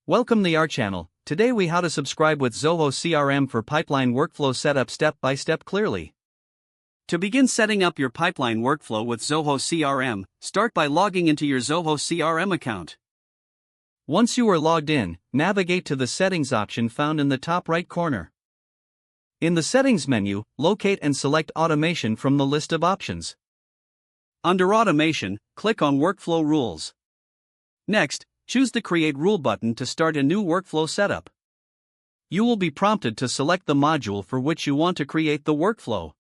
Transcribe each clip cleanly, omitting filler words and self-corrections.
Welcome to our channel. Today we how to subscribe with Zoho CRM for pipeline workflow setup step by step clearly. To begin setting up your pipeline workflow with Zoho CRM, start by logging into your Zoho CRM account. Once you are logged in, navigate to the settings option found in the top right corner. In the settings menu, locate and select automation from the list of options. Under automation, click on workflow rules. Next, choose the Create Rule button to start a new workflow setup. You will be prompted to select the module for which you want to create the workflow.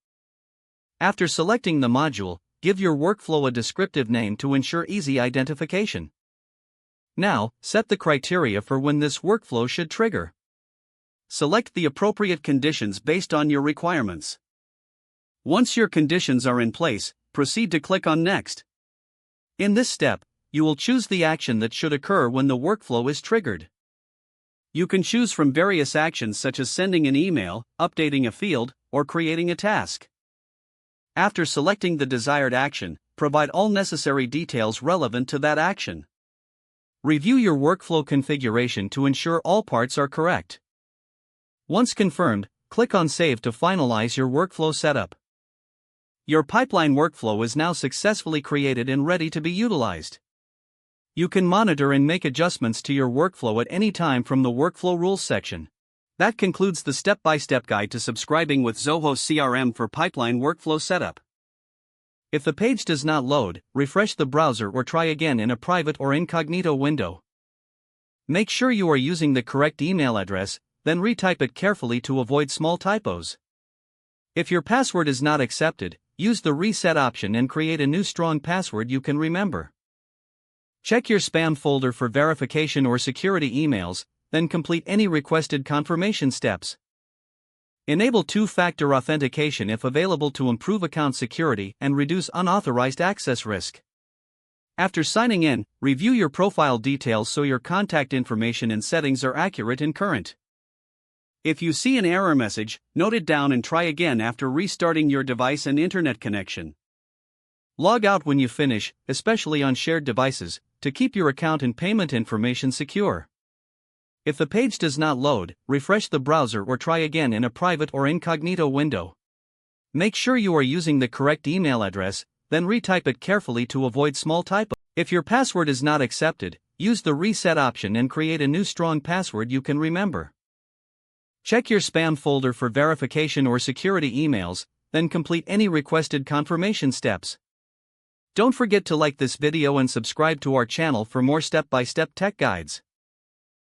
After selecting the module, give your workflow a descriptive name to ensure easy identification. Now, set the criteria for when this workflow should trigger. Select the appropriate conditions based on your requirements. Once your conditions are in place, proceed to click on Next. In this step, you will choose the action that should occur when the workflow is triggered. You can choose from various actions such as sending an email, updating a field, or creating a task. After selecting the desired action, provide all necessary details relevant to that action. Review your workflow configuration to ensure all parts are correct. Once confirmed, click on Save to finalize your workflow setup. Your pipeline workflow is now successfully created and ready to be utilized. You can monitor and make adjustments to your workflow at any time from the Workflow Rules section. That concludes the step-by-step guide to subscribing with Zoho CRM for pipeline workflow setup. If the page does not load, refresh the browser or try again in a private or incognito window. Make sure you are using the correct email address, then retype it carefully to avoid small typos. If your password is not accepted, use the reset option and create a new strong password you can remember. Check your spam folder for verification or security emails, then complete any requested confirmation steps. Enable two-factor authentication if available to improve account security and reduce unauthorized access risk. After signing in, review your profile details so your contact information and settings are accurate and current. If you see an error message, note it down and try again after restarting your device and internet connection. Log out when you finish, especially on shared devices, to keep your account and payment information secure. If the page does not load, refresh the browser or try again in a private or incognito window. Make sure you are using the correct email address, then retype it carefully to avoid small typos. If your password is not accepted, use the reset option and create a new strong password you can remember. Check your spam folder for verification or security emails, then complete any requested confirmation steps. Don't forget to like this video and subscribe to our channel for more step-by-step tech guides.